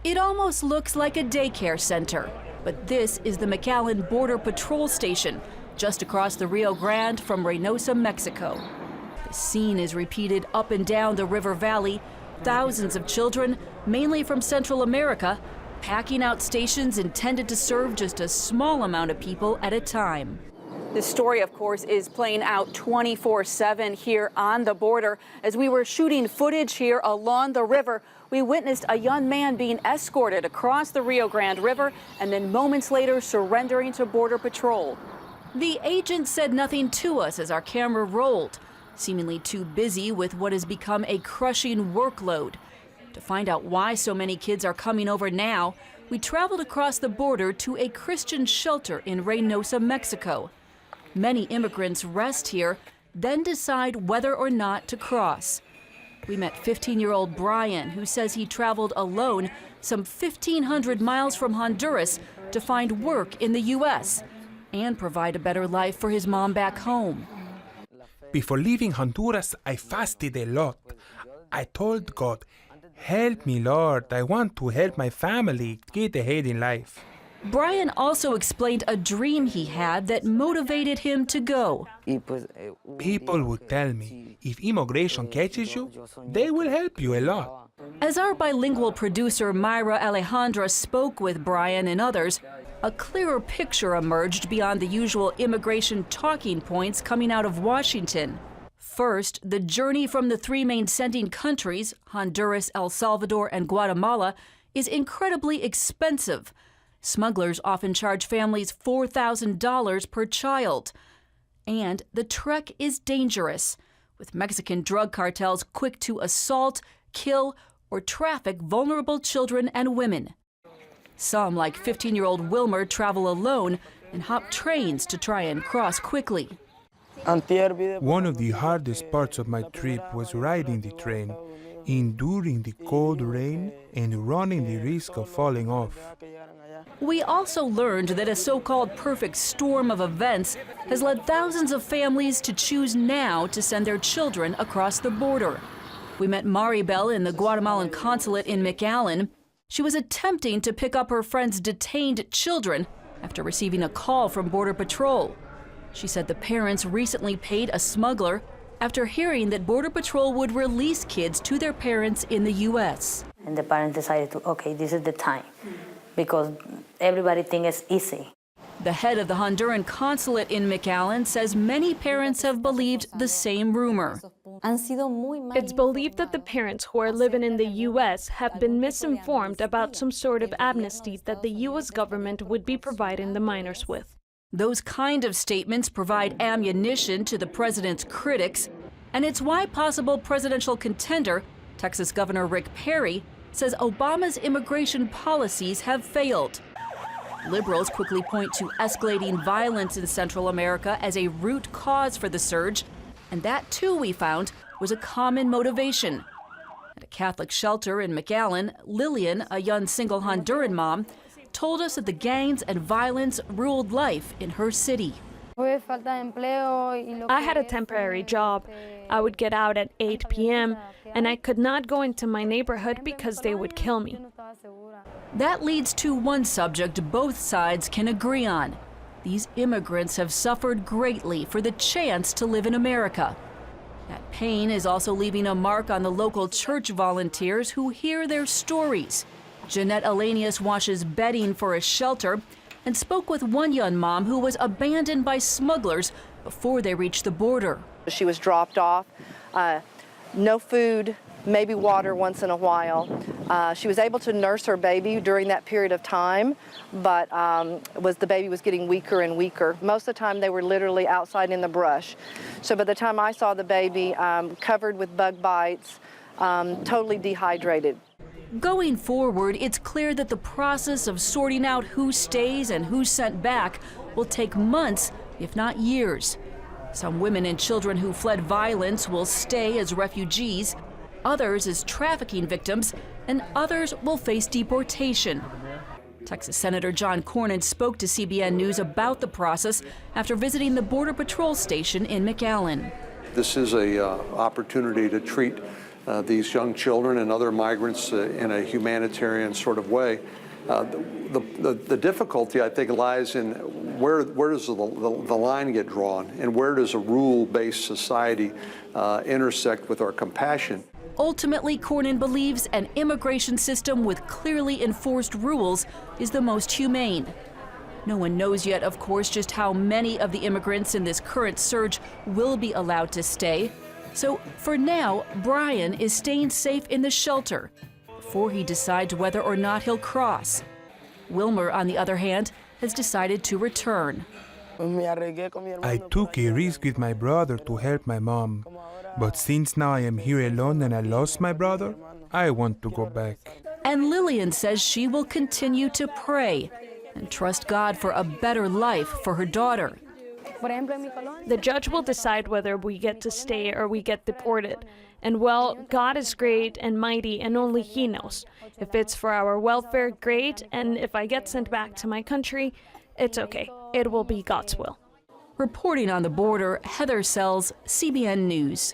It almost looks like a daycare center, but this is the McAllen Border Patrol Station, just across the Rio Grande from Reynosa, Mexico. The scene is repeated up and down the river valley. Thousands of children, mainly from Central America, packing out stations intended to serve just a small amount of people at a time. This story, of course, is playing out 24/7 here on the border. As we were shooting footage here along the river, we witnessed a young man being escorted across the Rio Grande River and then moments later surrendering to Border Patrol. The agent said nothing to us as our camera rolled, seemingly too busy with what has become a crushing workload. To find out why so many kids are coming over now, we traveled across the border to a Christian shelter in Reynosa, Mexico. Many immigrants rest here, then decide whether or not to cross. We met 15-year-old Brian, who says he traveled alone some 1,500 miles from Honduras to find work in the U.S. and provide a better life for his mom back home. Before leaving Honduras, I fasted a lot. I told God, help me, Lord. I want to help my family get ahead in life. Brian also explained a dream he had that motivated him to go. People would tell me, if immigration catches you, they will help you a lot. As our bilingual producer Myra Alejandra spoke with Brian and others, a clearer picture emerged beyond the usual immigration talking points coming out of Washington. First, the journey from the three main sending countries, Honduras, El Salvador, and Guatemala, is incredibly expensive. Smugglers often charge families $4,000 per child. And the trek is dangerous, with Mexican drug cartels quick to assault, kill, or traffic vulnerable children and women. Some, like 15-year-old Wilmer, travel alone and hop trains to try and cross quickly. One of the hardest parts of my trip was riding the train, enduring the cold rain and running the risk of falling off. We also learned that a so-called perfect storm of events has led thousands of families to choose now to send their children across the border. We met Maribel in the Guatemalan consulate in McAllen. She was attempting to pick up her friend's detained children after receiving a call from Border Patrol. She said the parents recently paid a smuggler after hearing that Border Patrol would release kids to their parents in the U.S. And the parents decided to, okay, this is the time, because everybody thinks it's easy. The head of the Honduran consulate in McAllen says many parents have believed the same rumor. It's believed that the parents who are living in the U.S. have been misinformed about some sort of amnesty that the U.S. government would be providing the minors with. Those kind of statements provide ammunition to the president's critics, and it's why possible presidential contender, Texas Governor Rick Perry, says Obama's immigration policies have failed. Liberals quickly point to escalating violence in Central America as a root cause for the surge, and that too, we found, was a common motivation. At a Catholic shelter in McAllen, Lillian, a young single Honduran mom, told us that the gangs and violence ruled life in her city. I had a temporary job. I would get out at 8 p.m. and I could not go into my neighborhood because they would kill me. That leads to one subject both sides can agree on. These immigrants have suffered greatly for the chance to live in America. That pain is also leaving a mark on the local church volunteers who hear their stories. Jeanette Alanius washes bedding for a shelter and spoke with one young mom who was abandoned by smugglers before they reached the border. She was dropped off, no food, maybe water once in a while. She was able to nurse her baby during that period of time, but the baby was getting weaker and weaker. Most of the time they were literally outside in the brush. So by the time I saw the baby, covered with bug bites, totally dehydrated. Going forward, it's clear that the process of sorting out who stays and who's sent back will take months, if not years. Some women and children who fled violence will stay as refugees, others as trafficking victims, and others will face deportation. Texas Senator John Cornyn spoke to CBN News about the process after visiting the Border Patrol station in McAllen. This is an opportunity to treat these young children and other migrants in a humanitarian sort of way. The difficulty, I think, lies in where does the line get drawn, and where does a rule-based society intersect with our compassion? Ultimately, Cornyn believes an immigration system with clearly enforced rules is the most humane. No one knows yet, of course, just how many of the immigrants in this current surge will be allowed to stay. So for now, Brian is staying safe in the shelter before he decides whether or not he'll cross. Wilmer, on the other hand, has decided to return. I took a risk with my brother to help my mom. But since now I am here alone and I lost my brother, I want to go back. And Lillian says she will continue to pray and trust God for a better life for her daughter. The judge will decide whether we get to stay or we get deported. And well, God is great and mighty and only He knows. If it's for our welfare, great, and if I get sent back to my country, it's okay. It will be God's will. Reporting on the border, Heather Sells, CBN News.